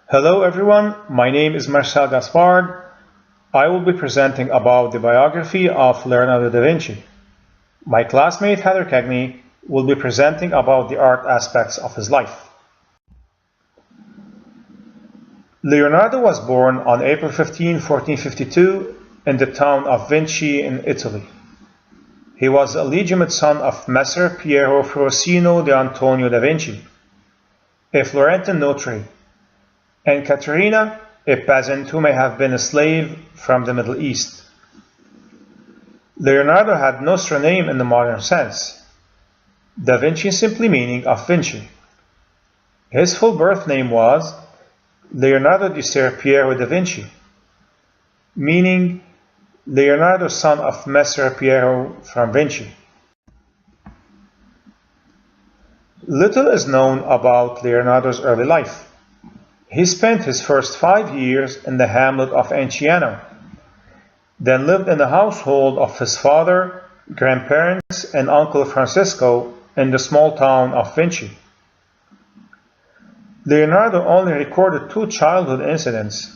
Hello everyone, my name is Marcel Gaspard. I will be presenting about the biography of Leonardo da Vinci. My classmate Heather Kegney will be presenting about the art aspects of his life. Leonardo was born on April 15, 1452 in the town of Vinci in Italy. He was a legitimate son of Messer Piero Frosino de Antonio da Vinci, a Florentine notary, and Caterina, a peasant who may have been a slave from the Middle East. Leonardo had no surname in the modern sense, Da Vinci simply meaning of Vinci. His full birth name was Leonardo di Ser Piero da Vinci, meaning Leonardo, son of Messer Piero from Vinci. Little is known about Leonardo's early life. He spent his first 5 years in the hamlet of Anciano, then lived in the household of his father, grandparents, and uncle Francisco in the small town of Vinci. Leonardo only recorded 2 childhood incidents.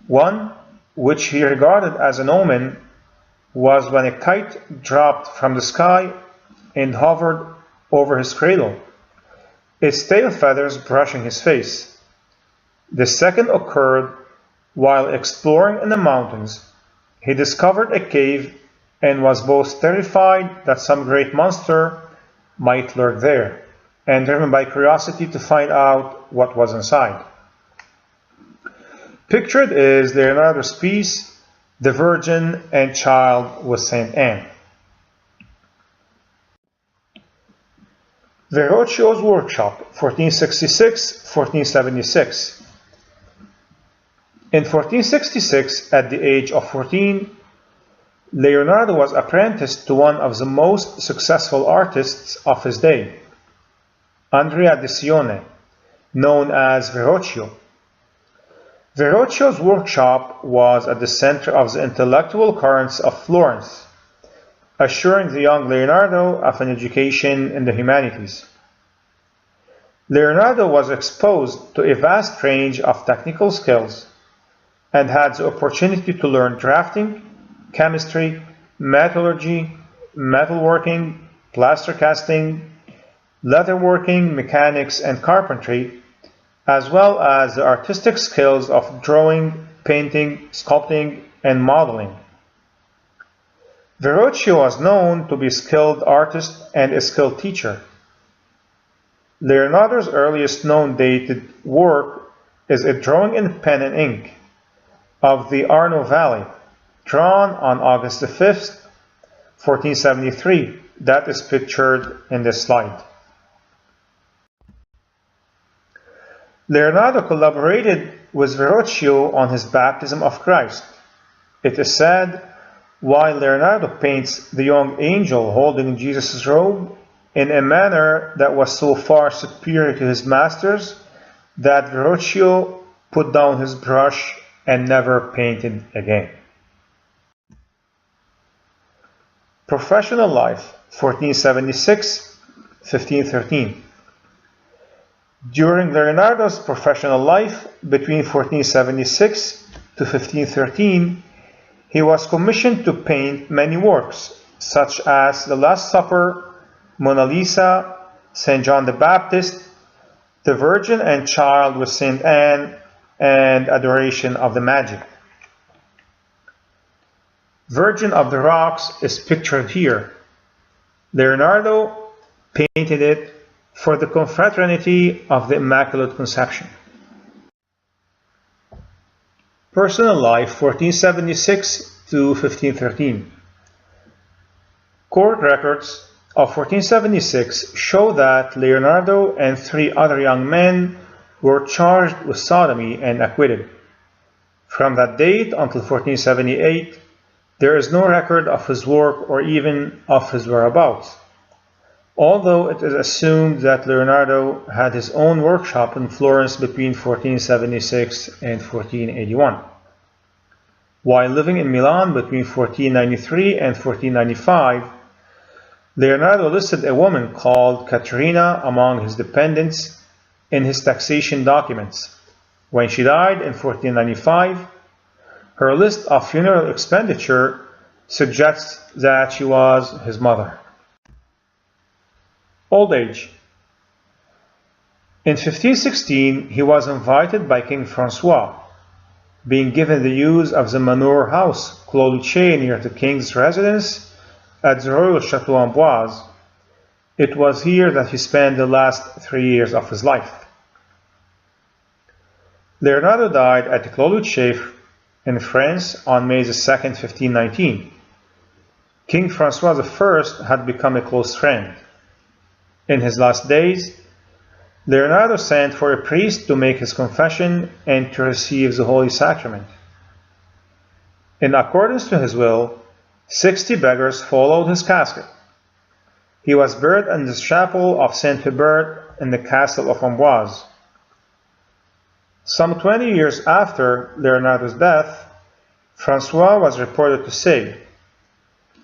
One, which he regarded as an omen, was when a kite dropped from the sky and hovered over his cradle, its tail feathers brushing his face. The second occurred while exploring in the mountains. He discovered a cave and was both terrified that some great monster might lurk there, and driven by curiosity to find out what was inside. Pictured is Leonardo's piece, The Virgin and Child with Saint Anne. Verrocchio's Workshop, 1466-1476. In 1466, at the age of 14, Leonardo was apprenticed to one of the most successful artists of his day, Andrea di Sione, known as Verrocchio. Verrocchio's workshop was at the center of the intellectual currents of Florence, assuring the young Leonardo of an education in the humanities. Leonardo was exposed to a vast range of technical skills and had the opportunity to learn drafting, chemistry, metallurgy, metalworking, plaster casting, leatherworking, mechanics, and carpentry, as well as the artistic skills of drawing, painting, sculpting, and modeling. Verrocchio was known to be a skilled artist and a skilled teacher. Leonardo's earliest known dated work is a drawing in pen and ink of the Arno Valley, drawn on August 5th, 1473, that is pictured in this slide. Leonardo collaborated with Verrocchio on his baptism of Christ. It is said, while Leonardo paints the young angel holding Jesus' robe in a manner that was so far superior to his master's, that Verrocchio put down his brush and never painted again. Professional life, 1476-1513. During Leonardo's professional life, between 1476 to 1513, he was commissioned to paint many works, such as The Last Supper, Mona Lisa, St. John the Baptist, The Virgin and Child with Saint Anne, and Adoration of the Magi. Virgin of the Rocks is pictured here. Leonardo painted it for the Confraternity of the Immaculate Conception. Personal life, 1476 to 1513. Court records of 1476 show that Leonardo and 3 other young men were charged with sodomy and acquitted. From that date until 1478, there is no record of his work or even of his whereabouts, although it is assumed that Leonardo had his own workshop in Florence between 1476 and 1481. While living in Milan between 1493 and 1495, Leonardo listed a woman called Caterina among his dependents in his taxation documents. When she died in 1495, her list of funeral expenditure suggests that she was his mother. Old age. In 1516, he was invited by King Francois, being given the use of the manor house, Clos near the king's residence at the royal Chateau Amboise. It was here that he spent the last 3 years of his life. Leonardo died at the Clos in France on May 2, 1519. King Francois I had become a close friend. In his last days, Leonardo sent for a priest to make his confession and to receive the Holy Sacrament. In accordance to his will, 60 beggars followed his casket. He was buried in the chapel of Saint Hubert in the castle of Amboise. Some 20 years after Leonardo's death, Francois was reported to say,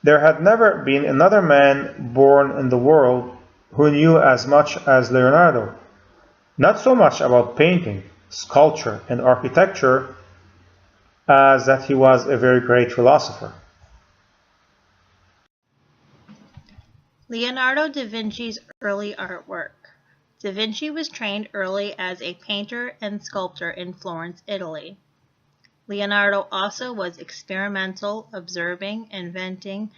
"There had never been another man born in the world who knew as much as Leonardo, not so much about painting, sculpture, and architecture, as that he was a very great philosopher." Leonardo da Vinci's early artwork. Da Vinci was trained early as a painter and sculptor in Florence, Italy. Leonardo also was experimental, observing, inventing,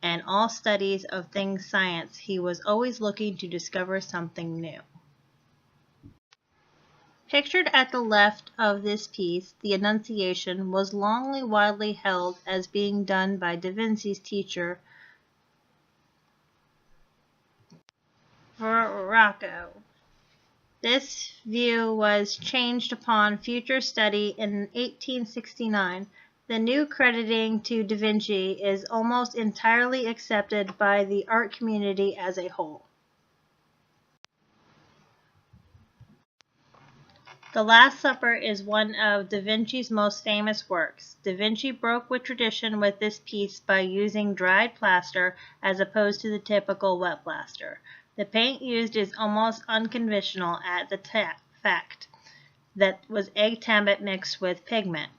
and all studies of things science. He was always looking to discover something new. Pictured at the left of this piece, the Annunciation was long widely held as being done by Da Vinci's teacher, Verrocchio. This view was changed upon future study in 1869. The new crediting to Da Vinci is almost entirely accepted by the art community as a whole. The Last Supper is one of Da Vinci's most famous works. Da Vinci broke with tradition with this piece by using dried plaster as opposed to the typical wet plaster. The paint used is almost unconventional at the fact that was egg tambot mixed with pigment.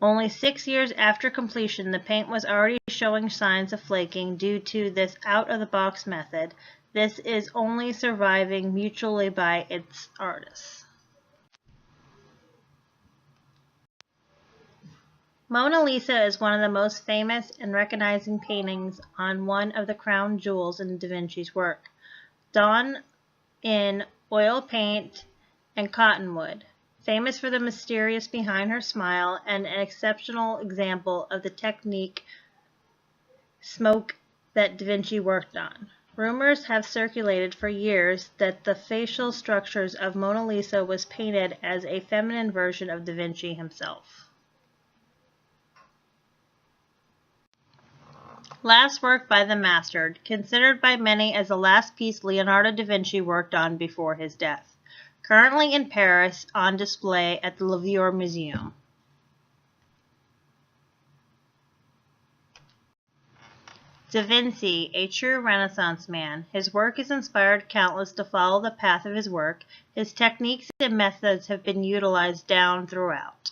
Only 6 years after completion, the paint was already showing signs of flaking due to this out-of-the-box method. This is only surviving mutually by its artists. Mona Lisa is one of the most famous and recognizing paintings on one of the crown jewels in Da Vinci's work, done in oil paint and cottonwood. Famous for the mysterious behind her smile and an exceptional example of the technique smoke that Da Vinci worked on. Rumors have circulated for years that the facial structures of Mona Lisa was painted as a feminine version of Da Vinci himself. Last work by the master, considered by many as the last piece Leonardo da Vinci worked on before his death. Currently in Paris, on display at the Louvre Museum. Da Vinci, a true Renaissance man. His work has inspired countless to follow the path of his work. His techniques and methods have been utilized down throughout.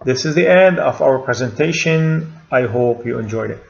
This is the end of our presentation. I hope you enjoyed it.